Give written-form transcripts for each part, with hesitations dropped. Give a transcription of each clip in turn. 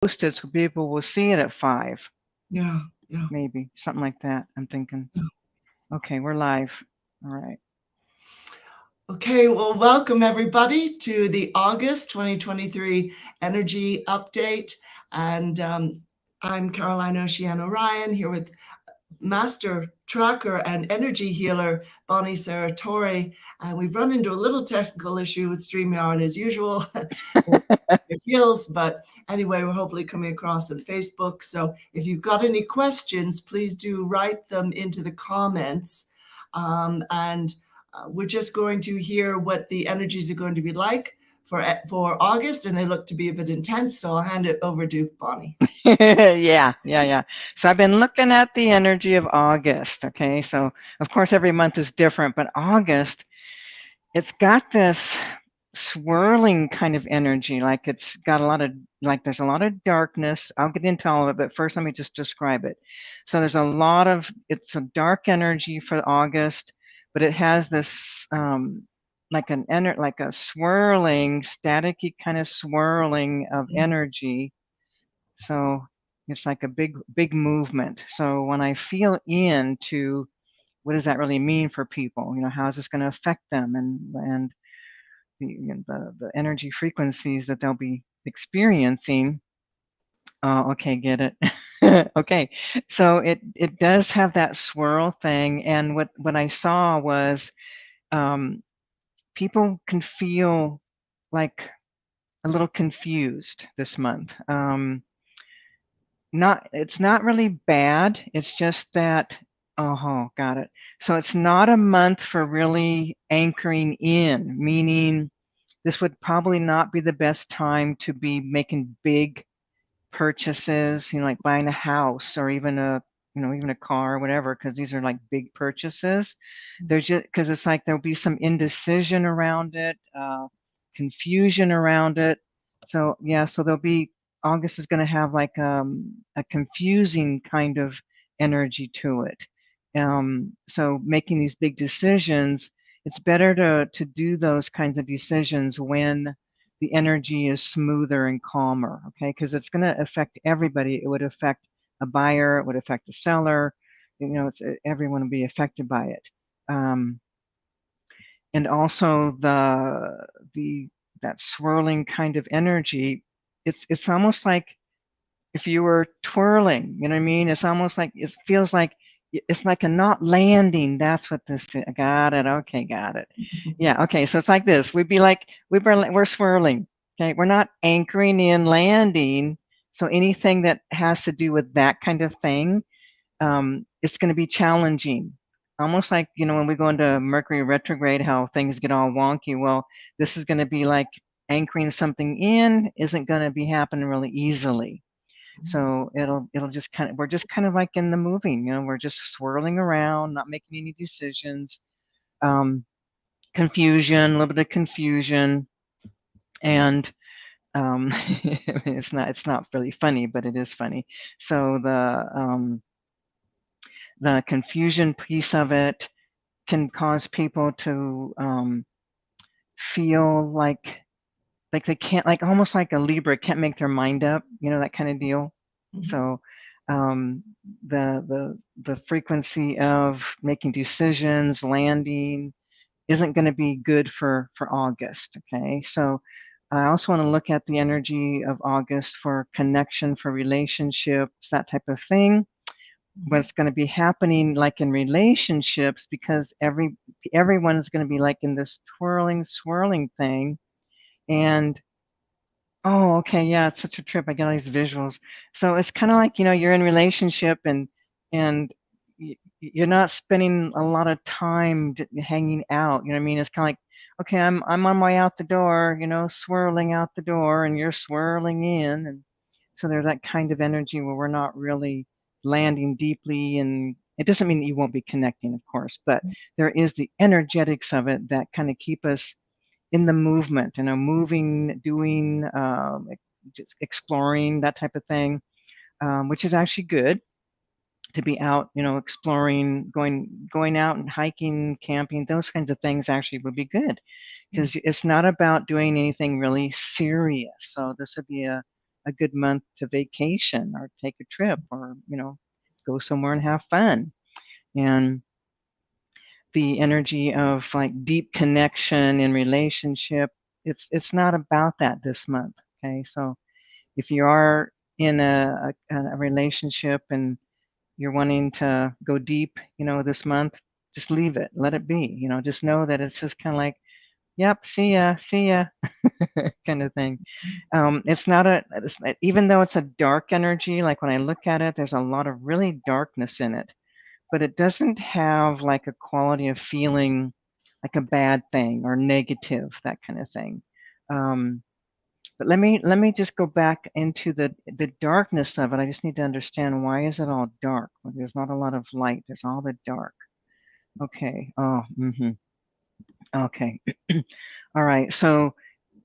posted so people will see it at 5. Yeah. Yeah. Maybe something like that. I'm thinking. Yeah. Okay, we're live. All right. Okay, well, welcome everybody to the August 2023 Energy Update. And I'm Caroline Oceana Ryan here with Master Tracker and Energy Healer Bonnie Serratore. And we've run into a little technical issue with StreamYard as usual. It heals, but anyway, we're hopefully coming across on Facebook. So if you've got any questions, please do write them into the comments. And we're just going to hear what the energies are going to be like for August, and they look to be a bit intense. So I'll hand it over to Bonnie. Yeah. So I've been looking at the energy of August. Okay, so of course every month is different, but August, it's got this swirling kind of energy. Like it's got a lot of, like there's a lot of darkness. I'll get into all of it, but first let me just describe it. So there's a lot of, it's a dark energy for August, but it has this like a swirling, staticky kind of swirling of energy. So it's like a big movement. So when I feel into what does that really mean for people, how is this going to affect them, and the energy frequencies that they'll be experiencing. Okay, get it. Okay, so it does have that swirl thing, and what I saw was people can feel like a little confused this month. It's not really bad. It's just that, oh, got it. So it's not a month for really anchoring in, meaning this would probably not be the best time to be making big purchases, like buying a house or even a car or whatever, because these are like big purchases. They're just because it's like there'll be some indecision around it, confusion around it. So yeah, so there'll be August is going to have like a confusing kind of energy to it. So making these big decisions, it's better to do those kinds of decisions when the energy is smoother and calmer, okay? Because it's going to affect everybody. It would affect a buyer, it would affect a seller, everyone will be affected by it. And also that swirling kind of energy, it's almost like if you were twirling, you know what I mean? It's almost like, it feels like it's like a not landing. That's what this is. Got it. Okay, got it. Yeah, okay. So it's like this. We'd be like, we're swirling. Okay, we're not anchoring in landing. So anything that has to do with that kind of thing, it's going to be challenging. Almost like, when we go into Mercury retrograde, how things get all wonky. Well, this is going to be like anchoring something in isn't going to be happening really easily. So it'll just we're just kind of like in the moving, we're just swirling around, not making any decisions, confusion, a little bit of confusion. And it's not really funny, but it is funny. So the confusion piece of it can cause people to feel like they can't, like almost like a Libra can't make their mind up, that kind of deal. So the frequency of making decisions, landing, isn't going to be good for August. Okay, so I also want to look at the energy of August for connection, for relationships, that type of thing. What's going to be happening like in relationships, because everyone is going to be like in this twirling, swirling thing. And oh, okay, yeah, it's such a trip. I get all these visuals. So it's kind of like, you're in relationship and you're not spending a lot of time hanging out. You know what I mean? It's kind of like, okay, I'm on my way out the door, swirling out the door, and you're swirling in, and so there's that kind of energy where we're not really landing deeply, and it doesn't mean that you won't be connecting, of course, but there is the energetics of it that kind of keep us in the movement, moving, doing, just exploring, that type of thing, which is actually good to be out, exploring, going out and hiking, camping, those kinds of things actually would be good, because it's not about doing anything really serious. So this would be a a good month to vacation or take a trip or, go somewhere and have fun. And the energy of like deep connection in relationship, it's not about that this month. Okay. So if you are in a relationship and you're wanting to go deep, this month, just leave it, let it be, just know that it's just kind of like, yep, see ya, kind of thing. It's not even though it's a dark energy, like when I look at it, there's a lot of really darkness in it, but it doesn't have like a quality of feeling like a bad thing or negative, that kind of thing. But let me just go back into the darkness of it. I just need to understand, why is it all dark? Well, there's not a lot of light. There's all the dark. Okay. Oh, okay. All right. So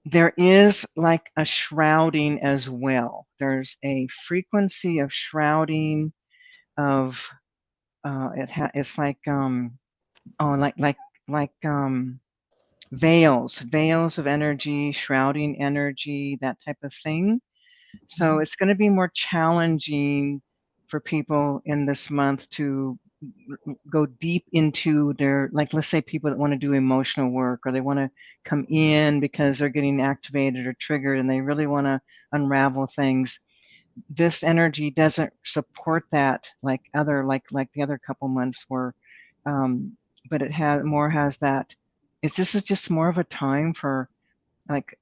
there is like a shrouding as well. There's a frequency of shrouding of it's like veils of energy, shrouding energy, that type of thing. So it's going to be more challenging for people in this month to go deep into their, like, let's say people that want to do emotional work, or they want to come in because they're getting activated or triggered and they really want to unravel things. This energy doesn't support that like the other couple months were, but it has that. This is just more of a time for like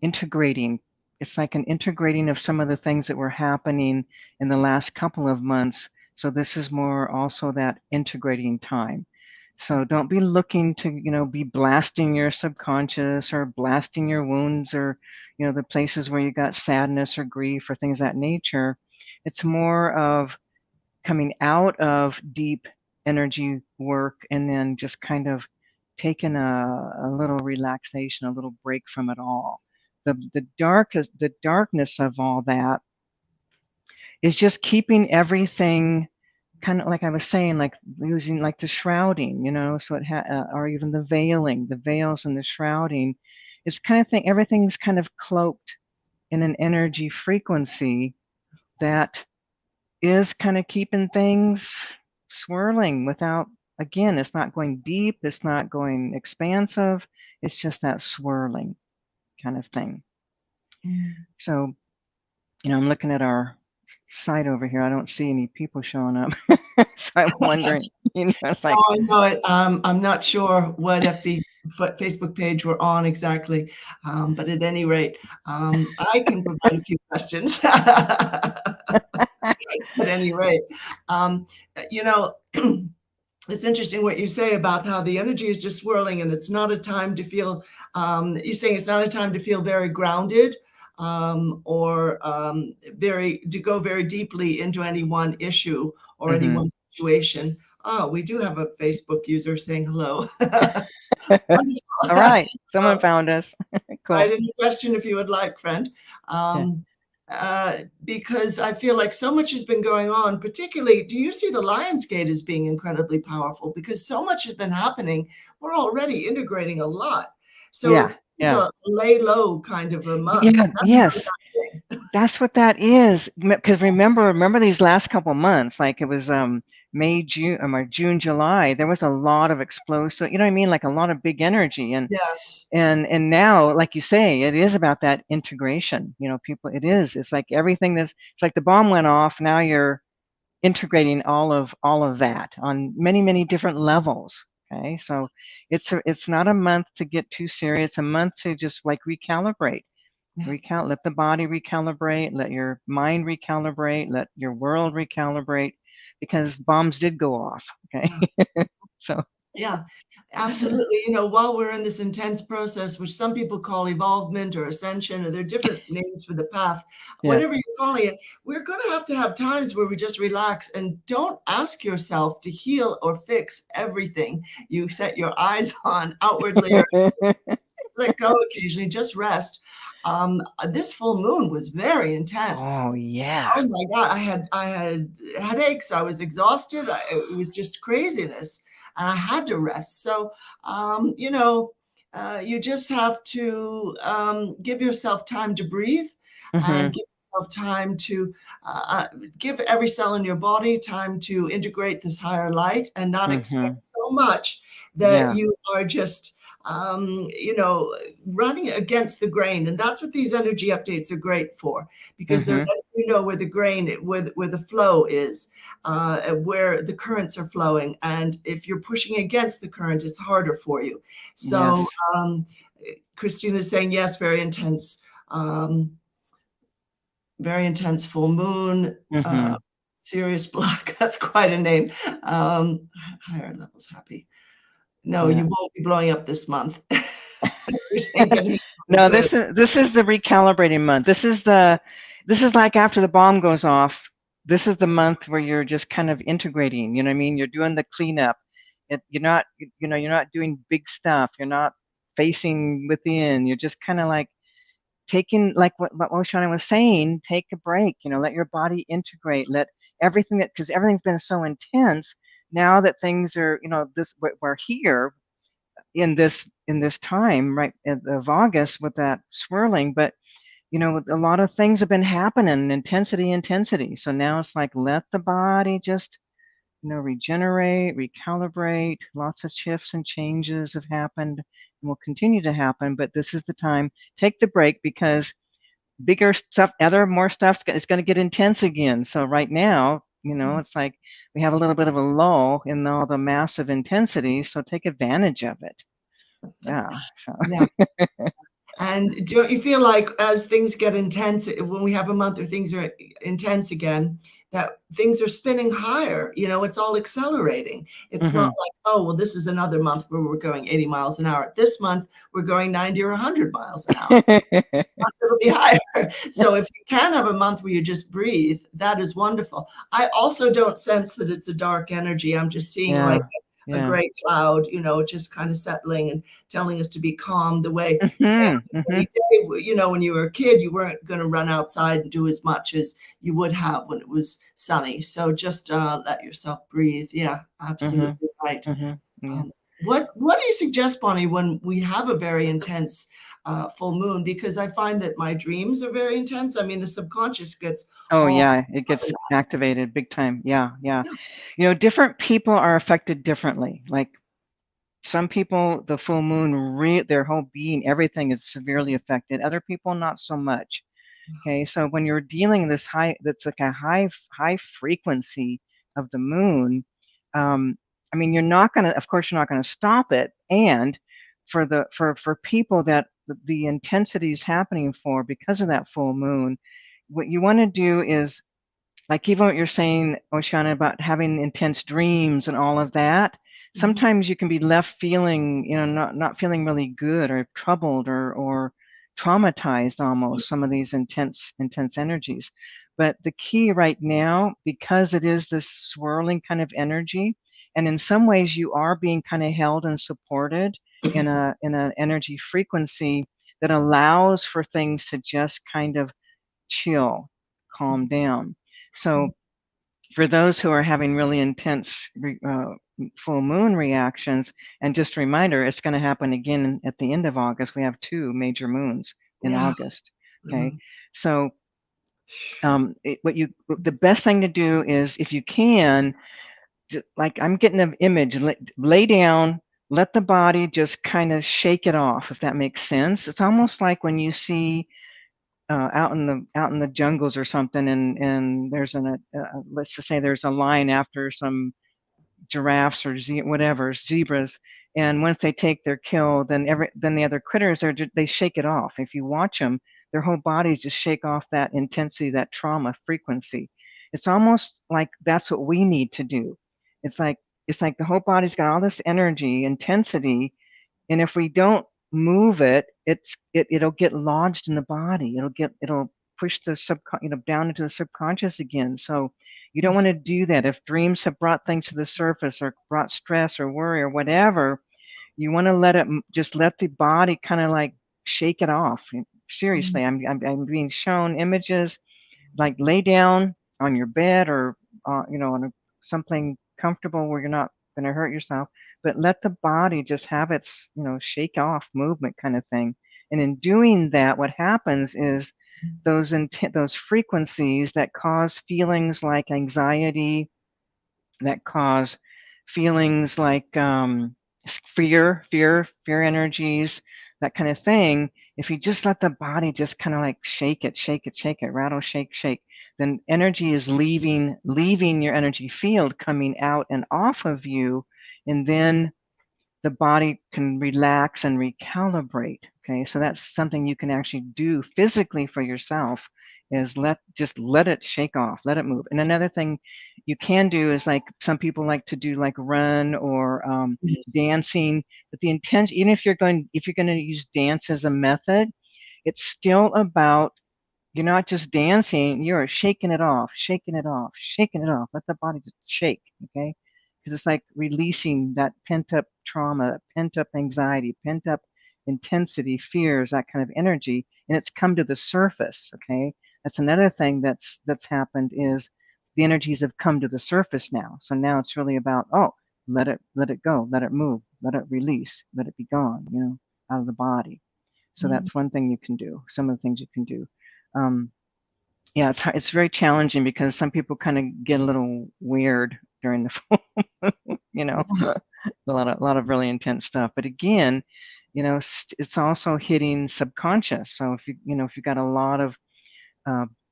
integrating. It's like an integrating of some of the things that were happening in the last couple of months. So this is more also that integrating time. So don't be looking to, be blasting your subconscious or blasting your wounds or, the places where you got sadness or grief or things of that nature. It's more of coming out of deep energy work and then just kind of taking a little relaxation, a little break from it all. The darkness of all that is just keeping everything kind of like I was saying, like using like the shrouding, so or even the veils and the shrouding. It's kind of thing, everything's kind of cloaked in an energy frequency that is kind of keeping things swirling without, again, it's not going deep, it's not going expansive, it's just that swirling kind of thing. So, I'm looking at our site over here. I don't see any people showing up. So I'm wondering, it's like, I know it. I'm not sure what Facebook page we're on exactly, but at any rate, I can provide a few questions. At any rate, it's interesting what you say about how the energy is just swirling, and it's not a time to feel. You're saying it's not a time to feel very grounded, or to go very deeply into any one issue or any one situation. Oh, we do have a Facebook user saying hello. Wonderful. All right, someone found us. Cool. Write any question if you would like, friend. Because I feel like so much has been going on, particularly, do you see the Lion's Gate as being incredibly powerful? Because so much has been happening. We're already integrating a lot. So it's a lay low kind of a month. Yeah, yes. That's what that is. Because remember these last couple months, like it was May, June, July, there was a lot of explosive, you know what I mean? Like a lot of big energy. And yes. And now, like you say, it is about that integration. It's like everything it's like the bomb went off. Now you're integrating all of that on many, many different levels. Okay. So it's not a month to get too serious. It's a month to just like recalibrate. Let the body recalibrate, let your mind recalibrate, let your world recalibrate, because bombs did go off. Okay. So yeah, absolutely. While we're in this intense process, which some people call evolvement or ascension, or there are different names for the path, whatever you're calling it, we're going to have times where we just relax and don't ask yourself to heal or fix everything you set your eyes on outwardly. Or let go occasionally, just rest. This full moon was very intense. Oh yeah. Oh my God. I had headaches. I was exhausted. It was just craziness, and I had to rest. So, you just have to give yourself time to breathe. and give yourself time to give every cell in your body time to integrate this higher light and not expect so much that you are just running against the grain. And that's what these energy updates are great for, because they're letting you know where the grain, where the flow is, where the currents are flowing. And if you're pushing against the current, it's harder for you. So Christine is saying, yes, very intense full moon, Sirius block. That's quite a name. Higher levels happy. No, you won't be blowing up this month. No, this is the recalibrating month. This is like after the bomb goes off. This is the month where you're just kind of integrating. You know what I mean? You're doing the cleanup. You're not doing big stuff. You're not facing within. You're just kind of like taking, like what Oceana was saying, take a break. Let your body integrate. Let everything because everything's been so intense. Now that things are, we're here in this time, right, of August with that swirling, but a lot of things have been happening, intensity. So now it's like, let the body just, regenerate, recalibrate. Lots of shifts and changes have happened and will continue to happen, but this is the time. Take the break, because bigger stuff, more stuff is going to get intense again. So right now, it's like we have a little bit of a lull in all the massive intensity. So take advantage of it. Yeah. So. Yeah. And don't you feel like as things get intense, when we have a month where things are intense again, that things are spinning higher? It's all accelerating. It's not like, oh, well, this is another month where we're going 80 miles an hour. This month, we're going 90 or 100 miles an hour. It'll be higher. So if you can have a month where you just breathe, that is wonderful. I also don't sense that it's a dark energy. I'm just seeing like a gray cloud, just kind of settling and telling us to be calm. The way, when you were a kid, you weren't going to run outside and do as much as you would have when it was sunny. So just let yourself breathe. Yeah, absolutely right. What do you suggest, Bonnie, when we have a very intense full moon? Because I find that my dreams are very intense. I mean, the subconscious gets it gets activated big time. Yeah. Different people are affected differently. Like some people, the full moon, their whole being, everything is severely affected. Other people, not so much. Okay, so when you're dealing this that's like a high frequency of the moon, I mean, of course, you're not gonna stop it. And for people that the intensity is happening for because of that full moon, what you want to do is, like even what you're saying, Oceana, about having intense dreams and all of that. Sometimes you can be left feeling, not feeling really good, or troubled, or traumatized almost, some of these intense energies. But the key right now, because it is this swirling kind of energy, and in some ways you are being kind of held and supported in an energy frequency that allows for things to just kind of chill, calm down. So for those who are having really intense full moon reactions, and just a reminder, it's going to happen again at the end of August. We have 2 major moons in August. Okay, so the best thing to do is, if you can, like I'm getting an image, lay down, let the body just kind of shake it off, if that makes sense. It's almost like when you see out in the jungles or something, and there's let's just say there's a line after some giraffes or zebras, and once they take their kill, then the other critters they shake it off. If you watch them, their whole bodies just shake off that intensity, that trauma frequency. It's almost like that's what we need to do. It's like the whole body's got all this energy, intensity, and if we don't move it, it'll get lodged in the body. It'll push the down into the subconscious again. So you don't want to do that. If dreams have brought things to the surface, or brought stress or worry or whatever, you want to just let the body kind of like shake it off. Seriously, I'm being shown images, like lay down on your bed, or on something comfortable where you're not going to hurt yourself, but let the body just have its shake off movement kind of thing. And in doing that, what happens is those frequencies that cause feelings like anxiety, that cause feelings like fear energies, that kind of thing. If you just let the body just kind of like shake it, rattle, shake, then energy is leaving your energy field, coming out and off of you, and then the body can relax and recalibrate. Okay, so that's something you can actually do physically for yourself, is just let it shake off, let it move. And another thing you can do is, like, some people like to do like run or dancing, but the intention, even if you're going to use dance as a method, it's still about, you're not just dancing, you're shaking it off, shaking it off, shaking it off. Let the body just shake, okay? Because it's like releasing that pent-up trauma, that pent-up anxiety, pent-up intensity, fears, that kind of energy, and it's come to the surface, okay? That's another thing that's happened, is the energies have come to the surface now. So now it's really about, oh, let it go, let it move, let it release, let it be gone, out of the body. So that's one thing you can do. Some of the things you can do. Yeah, it's very challenging, because some people kind of get a little weird during the full, a lot of really intense stuff. But again, it's also hitting subconscious. So if you've got a lot of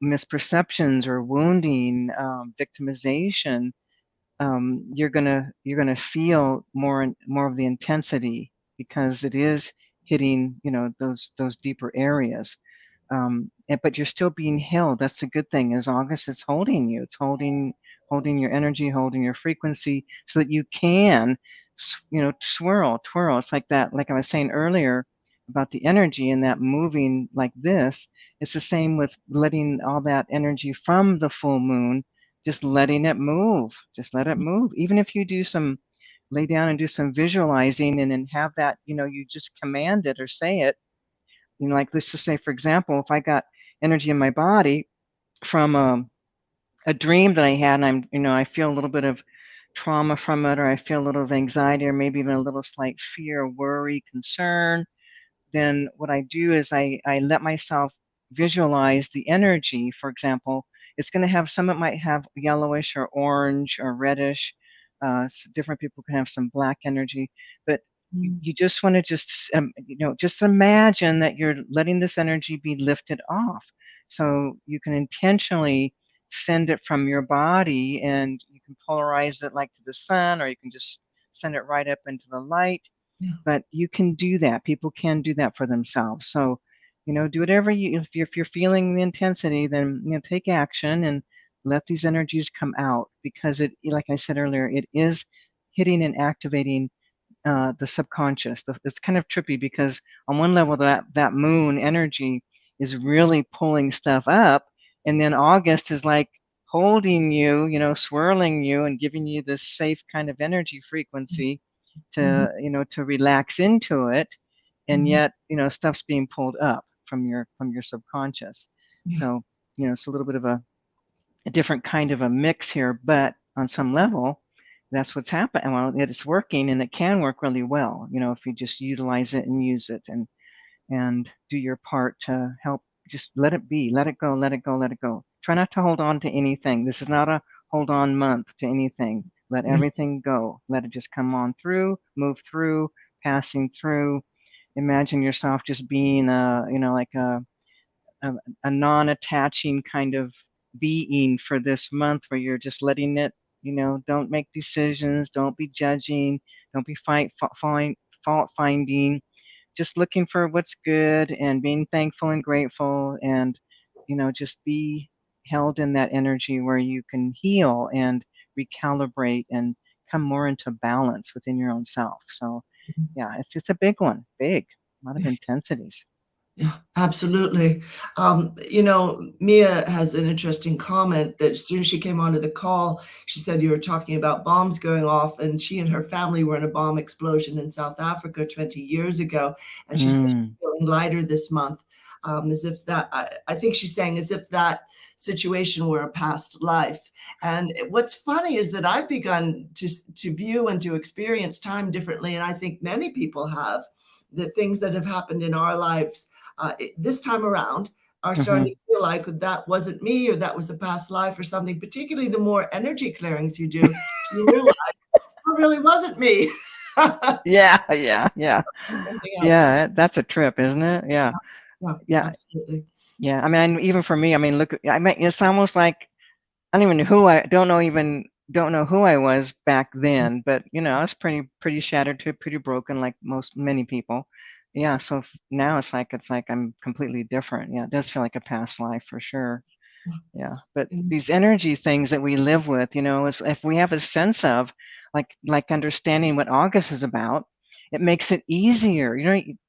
misperceptions or wounding, victimization, you're gonna feel more of the intensity, because it is hitting those deeper areas. But you're still being held. That's the good thing, is August is holding you. It's holding your energy, holding your frequency, so that you can, twirl. It's like that, like I was saying earlier about the energy and that moving like this. It's the same with letting all that energy from the full moon, just letting it move. Just let it move. Even if you lay down and do some visualizing, and then have that, you just command it or say it. Like, let's just say, for example, if I got energy in my body from a dream that I had, and I feel a little bit of trauma from it, or I feel a little of anxiety, or maybe even a little slight fear, worry, concern, then what I do is I let myself visualize the energy. For example, it's going to have it might have yellowish or orange or reddish. So different people can have some black energy, but you just want to just imagine that you're letting this energy be lifted off. So you can intentionally send it from your body, and you can polarize it like to the sun, or you can just send it right up into the light. Yeah. But you can do that. People can do that for themselves. So, do whatever if you're feeling the intensity, then, take action and let these energies come out, because it, like I said earlier, it is hitting and activating the subconscious. It's kind of trippy, because on one level, that moon energy is really pulling stuff up, and then August is like holding you, swirling you and giving you this safe kind of energy frequency to to relax into it, and yet stuff's being pulled up from your subconscious. So it's a little bit of a different kind of a mix here, but on some level, that's what's happening. Well, it's working, and it can work really well, if you just utilize it and use it, and do your part to help. Just let it be, let it go, let it go, let it go. Try not to hold on to anything. This is not a hold on month to anything. Let everything go. Let it just come on through, move through, passing through. Imagine yourself just being like a non-attaching kind of being for this month, where you're just letting it, don't make decisions, don't be judging, don't be fault finding, just looking for what's good and being thankful and grateful, and just be held in that energy where you can heal and recalibrate and come more into balance within your own self. So yeah, it's a big one, a lot of intensities. Yeah, absolutely. Mia has an interesting comment that as soon as she came onto the call, she said you were talking about bombs going off, and she and her family were in a bomb explosion in South Africa 20 years ago. And she said she's feeling lighter this month, as if that, I think she's saying as if that situation were a past life. And what's funny is that I've begun to view and to experience time differently. And I think many people have, the things that have happened in our lives this time around are starting to feel like that wasn't me, or that was a past life or something, particularly the more energy clearings you do, you realize it really wasn't me. Yeah, Something else. yeah. That's a trip, isn't it? Yeah, Yeah, yeah, absolutely. yeah. I mean, even for me, I mean, look, I mean, it's almost like I don't even know who I don't know who I was back then, but I was pretty shattered to pretty broken, like many people. Yeah, so now it's like I'm completely different. Yeah, it does feel like a past life for sure. Yeah, but these energy things that we live with, if we have a sense of like understanding what August is about, it makes it easier.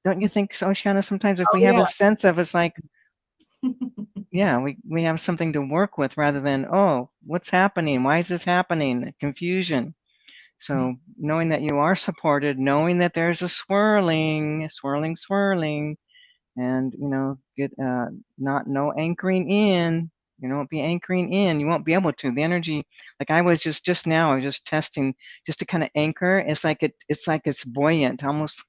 Don't you think, so, Oceana, sometimes if Oh we have yeah. a sense of it's like, yeah, we have something to work with rather than, oh, what's happening? Why is this happening? Confusion. So knowing that you are supported, knowing that there's a swirling, and get not no anchoring in. You won't be anchoring in. You won't be able to. The energy, like I was just now, I was just testing just to kind of anchor. It's like it's buoyant, almost.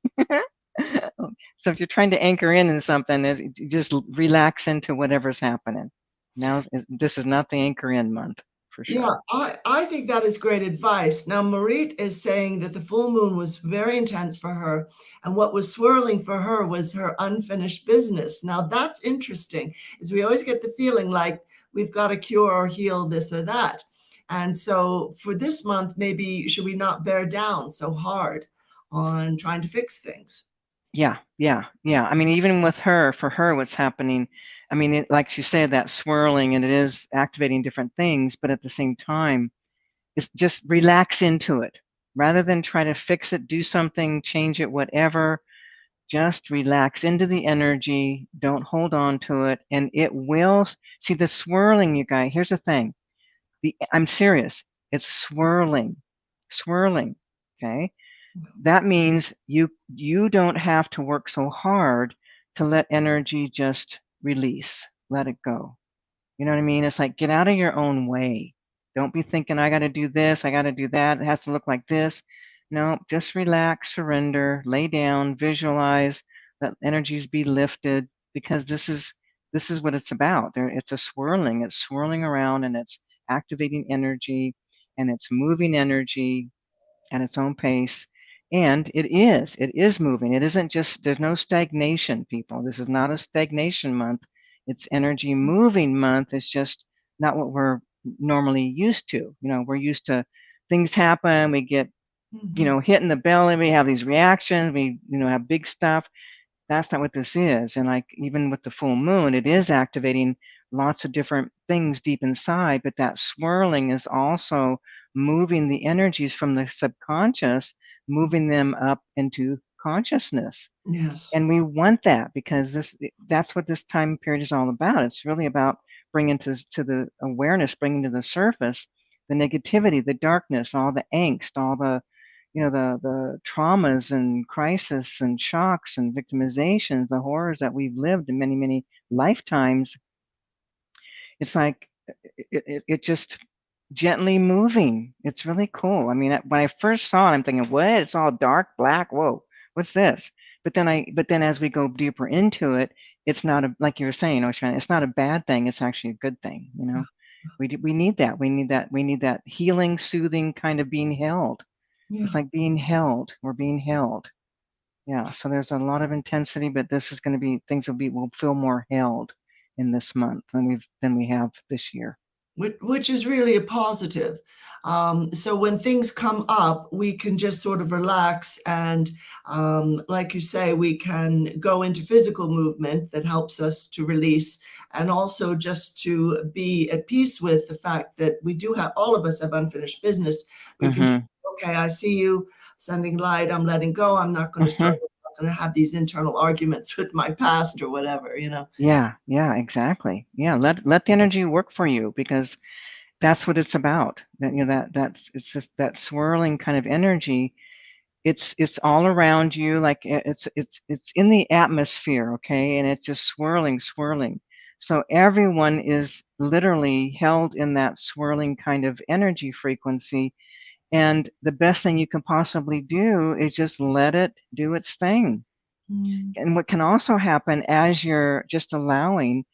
So if you're trying to anchor in something, you just relax into whatever's happening. This is not the anchor in month for Yeah, sure. I think that is great advice. Now, Marit is saying that the full moon was very intense for her, and what was swirling for her was her unfinished business. Now, that's interesting, is we always get the feeling like we've got to cure or heal this or that. And so for this month, maybe should we not bear down so hard on trying to fix things? Yeah. I mean, even with her, for her, what's happening, I mean, like she said, that swirling, and it is activating different things, but at the same time, it's just relax into it. Rather than try to fix it, do something, change it, whatever, just relax into the energy. Don't hold on to it. And it will, see the swirling, you guys. Here's the thing. I'm serious. It's swirling. Okay. That means you don't have to work so hard to let energy just release, let it go. You know what I mean? It's like get out of your own way. Don't be thinking I got to do this, I got to do that. It has to look like this. No, just relax, surrender, lay down, visualize, let energies be lifted, because this is what it's about. It's a swirling. It's swirling around, and it's activating energy, and it's moving energy at its own pace. And it is moving. It isn't just, there's no stagnation, people. This is not a stagnation month. It's energy moving month. It's just not what we're normally used to. We're used to things happen. We get, hit in the belly. We have these reactions. We, have big stuff. That's not what this is. And like even with the full moon, it is activating lots of different things deep inside, but that swirling is also moving the energies from the subconscious, moving them up into consciousness. Yes. And we want that, because that's what this time period is all about. It's really about bringing to the awareness, bringing to the surface the negativity, the darkness, all the angst, all the the traumas and crisis and shocks and victimizations, the horrors that we've lived in many lifetimes. It's like it just gently moving. It's really cool. I mean, when I first saw it, I'm thinking, what? It's all dark, black. Whoa, what's this? But then as we go deeper into it, it's not like you were saying, Oceana, it's not a bad thing. It's actually a good thing. We need that. We need that healing, soothing kind of being held. Yeah. It's like being held. We're being held. Yeah. So there's a lot of intensity, but this is going to be, things will feel more held in this month than we have this year. Which is really a positive. So when things come up, we can just sort of relax, and like you say, we can go into physical movement that helps us to release, and also just to be at peace with the fact that we do have, all of us have unfinished business. We can just, okay, I see you, sending light, I'm letting go. I'm not going to start, I'm not going to have these internal arguments with my past or whatever, Yeah, exactly. Yeah, let the energy work for you, because that's what it's about. That's it's just that swirling kind of energy. It's all around you, like it's in the atmosphere, okay, and it's just swirling. So everyone is literally held in that swirling kind of energy frequency, and the best thing you can possibly do is just let it do its thing. And what can also happen as you're just allowing,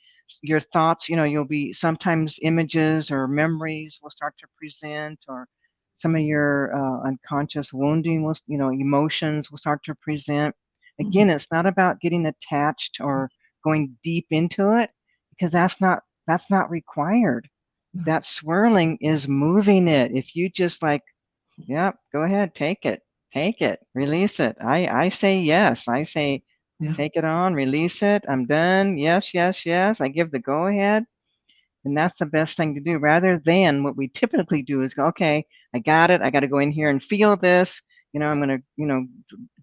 your thoughts, you'll be sometimes images or memories will start to present, or some of your unconscious wounding will, emotions will start to present. Again, it's not about getting attached or going deep into it, because that's not required. That swirling is moving it. If you just like, yep, go ahead, take it, release it. I say yes. I say, take it on, release it. I'm done. Yes, yes, yes. I give the go ahead. And that's the best thing to do, rather than what we typically do is go, okay, I got it. I got to go in here and feel this. I'm going to,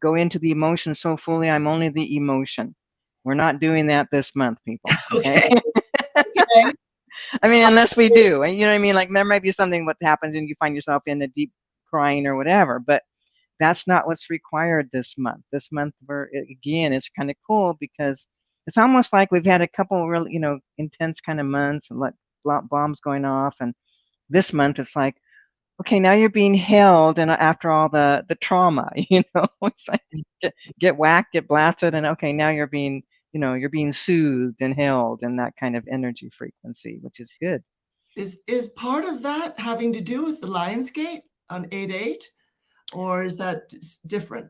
go into the emotion so fully. I'm only the emotion. We're not doing that this month, people. Okay. Okay. I mean, unless we do, you know what I mean? Like, there might be something what happens and you find yourself in a deep crying or whatever, but that's not what's required this month. This month, again, it's kind of cool because it's almost like we've had a couple really, intense kind of months and like bombs going off. And this month, it's like, okay, now you're being held, and after all the trauma, it's like get whacked, get blasted, and okay, now you're being, you're being soothed and held in that kind of energy frequency, which is good. Is part of that having to do with the Lionsgate on 8/8, or is that different?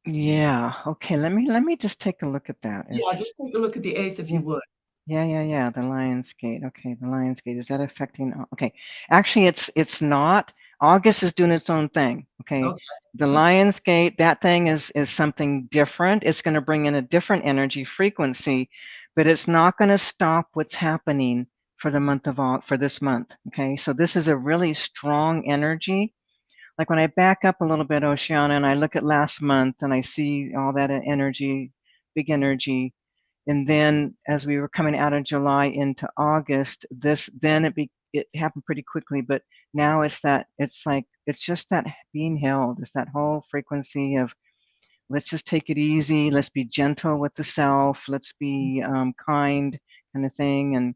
Yeah. Okay. Let me just take a look at that. Yeah, just take a look at the 8th if Yeah. you would. Yeah. The Lionsgate. Okay, the Lionsgate. Is that affecting? Okay, actually, it's not. August is doing its own thing. Okay, the Lionsgate, that thing is something different. It's going to bring in a different energy frequency, but it's not going to stop what's happening for the month of for this month. Okay, so this is a really strong energy. Like when I back up a little bit, Oceana, and I look at last month and I see all that energy, big energy, and then as we were coming out of July into August, it happened pretty quickly. But now it's just that being held. It's that whole frequency of, let's just take it easy. Let's be gentle with the self. Let's be kind, kind of thing, and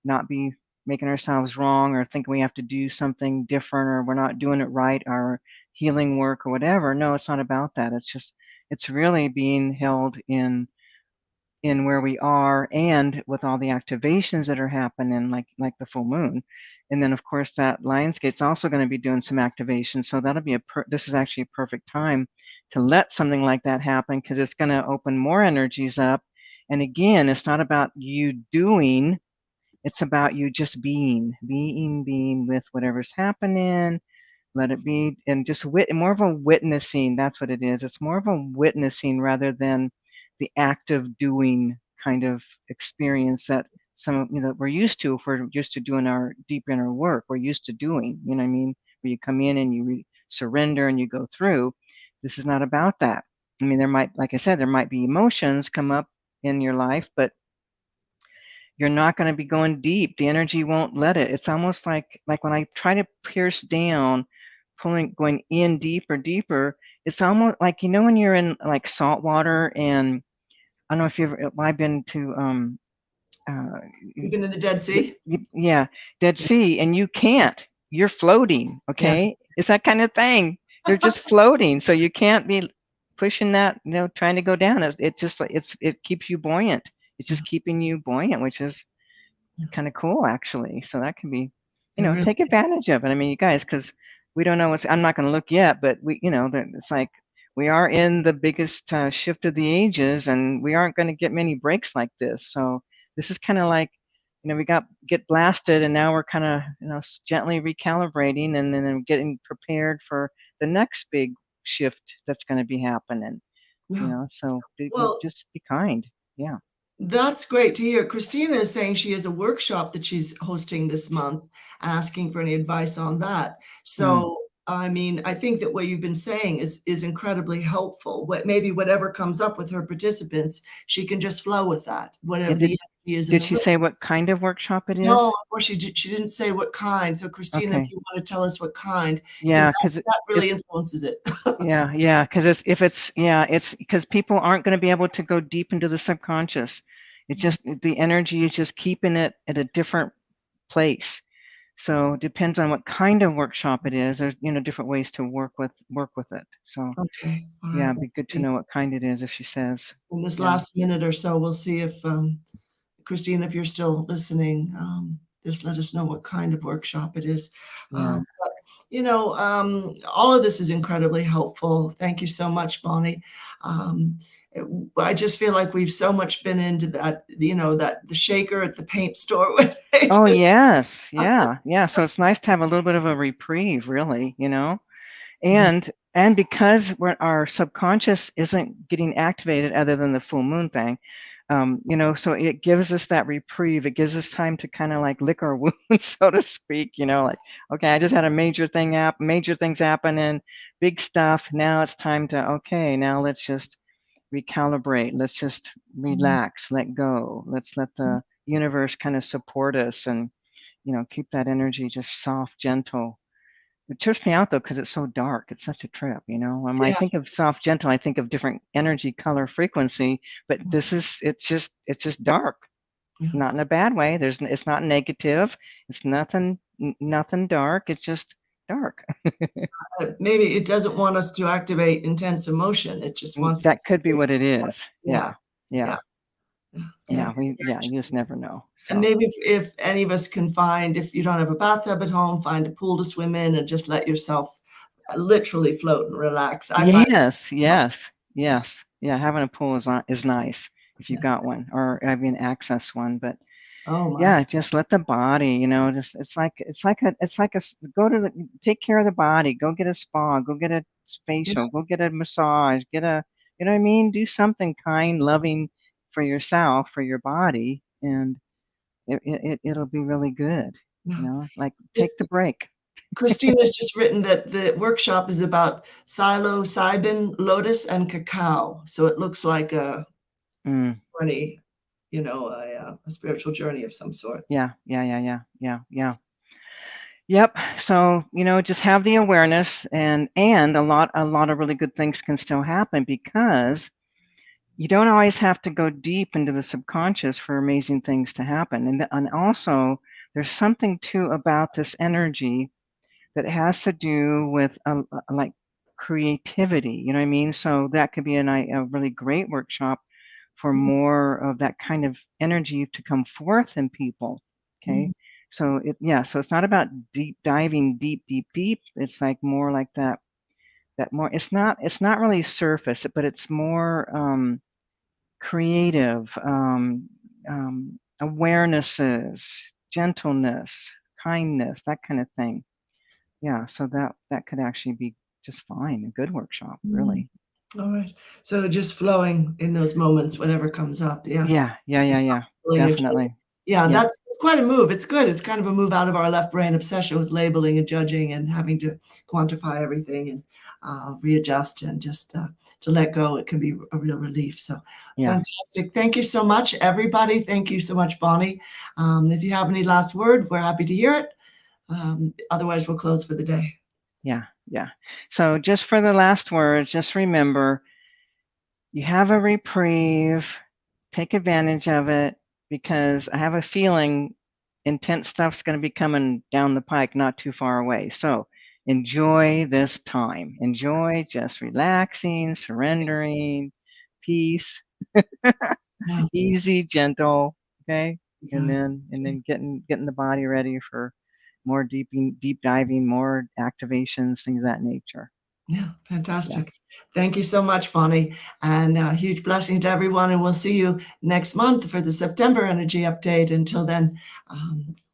not be making ourselves wrong or thinking we have to do something different or we're not doing it right, our healing work or whatever. No, it's not about that. It's really being held in where we are, and with all the activations that are happening, like the full moon. And then of course that Lionsgate's also going to be doing some activation, so that'll be this is actually a perfect time to let something like that happen, because it's going to open more energies up. And again, it's not about you doing, it's about you just being with whatever's happening. Let it be, and just more of a witnessing. That's what it is. It's more of a witnessing rather than the active doing kind of experience that we're used to. If we're used to doing our deep inner work, we're used to doing, you know what I mean, where you come in and you surrender and you go through. This is not about that. I mean, like I said, there might be emotions come up in your life, but you're not going to be going deep. The energy won't let it. It's almost like when I try to pierce down, going in deeper, it's almost like, when you're in like salt water, and I don't know if I've been to You've been in the Dead Sea? yeah, Dead Sea, and you're floating. Okay, it's that kind of thing. You're just floating, so you can't be pushing that, trying to go down. It just it keeps you buoyant. It's just keeping you buoyant, which is kind of cool, actually. So that can be, Really take advantage of it. I mean, you guys, because we don't know I'm not going to look yet, but it's like we are in the biggest shift of the ages, and we aren't going to get many breaks like this. So this is kind of like, we get blasted, and now we're kind of, gently recalibrating, and then getting prepared for the next big shift that's going to be happening. So just be kind. Yeah. That's great to hear. Christina is saying she has a workshop that she's hosting this month, asking for any advice on that. So, I mean, I think that what you've been saying is incredibly helpful. Maybe whatever comes up with her participants, she can just flow with that, whatever the energy is. Did she say what kind of workshop it is? No, of course she didn't say what kind. So Christina, if you want to tell us what kind, yeah, because that really influences it. yeah, because it's because people aren't going to be able to go deep into the subconscious. It's just the energy is just keeping it at a different place. So it depends on what kind of workshop it is. There's different ways to work with it. So okay, it'd be good to know what kind it is if she says. In this last minute or so, we'll see if Christine, if you're still listening, just let us know what kind of workshop it is. Yeah. All of this is incredibly helpful. Thank you so much, Bonnie. I just feel like we've so much been into that, that the shaker at the paint store. Oh, yes. Yeah. Yeah. So it's nice to have a little bit of a reprieve, really, and because our subconscious isn't getting activated other than the full moon thing, so it gives us that reprieve. It gives us time to kind of like lick our wounds, so to speak, like, okay, I just had a major things happening, big stuff. Now it's time to, okay, now let's just recalibrate. Let's just relax, let go. Let's let the universe kind of support us and, keep that energy just soft, gentle. It trips me out though, because it's so dark. It's such a trip, When I think of soft, gentle, I think of different energy, color, frequency, but it's just dark. Not in a bad way. It's not negative. It's nothing dark. It's just dark. Maybe it doesn't want us to activate intense emotion. It just wants that could be what it is. Yeah. You just never know. So. And maybe if any of us can if you don't have a bathtub at home, find a pool to swim in and just let yourself literally float and relax. Yes. Yeah, having a pool is nice if you got one, or having access one. But just let the body, just it's like take care of the body. Go get a spa. Go get a facial. Go get a massage. Get a, you know what I mean? Do something kind, loving for yourself, for your body, and it'll be really good. Like take the break. Christina's just written that the workshop is about psilocybin, lotus, and cacao. So it looks like a journey, a spiritual journey of some sort. Yeah. Yep. So, just have the awareness, and a lot of really good things can still happen, because you don't always have to go deep into the subconscious for amazing things to happen. And also there's something too about this energy that has to do with like creativity, you know what I mean? So that could be a really great workshop for more of that kind of energy to come forth in people. Okay. So so it's not about diving deep. It's like more like that more, it's not really surface, but it's more creative, awarenesses, gentleness, kindness, that kind of thing. Yeah, so that could actually be just fine. A good workshop, really. All right. So just flowing in those moments, whatever comes up. Yeah. Definitely. Yeah, that's quite a move. It's good. It's kind of a move out of our left brain obsession with labeling and judging and having to quantify everything and readjust and just to let go. It can be a real relief. So fantastic. Thank you so much, everybody. Thank you so much, Bonnie. If you have any last word, we're happy to hear it. Otherwise, we'll close for the day. Yeah. So just for the last words, just remember, you have a reprieve. Take advantage of it, because I have a feeling intense stuff's going to be coming down the pike not too far away. So enjoy this time. Enjoy just relaxing, surrendering, peace, easy, gentle. Okay. And then getting the body ready for more deep diving, more activations, things of that nature. Yeah, fantastic. Thank you so much, Bonnie. And huge blessing to everyone. And we'll see you next month for the September energy update. Until then,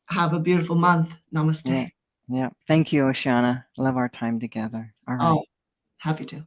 have a beautiful month. Namaste. Yeah. Thank you, Oceana. Love our time together. All right. Oh, happy to.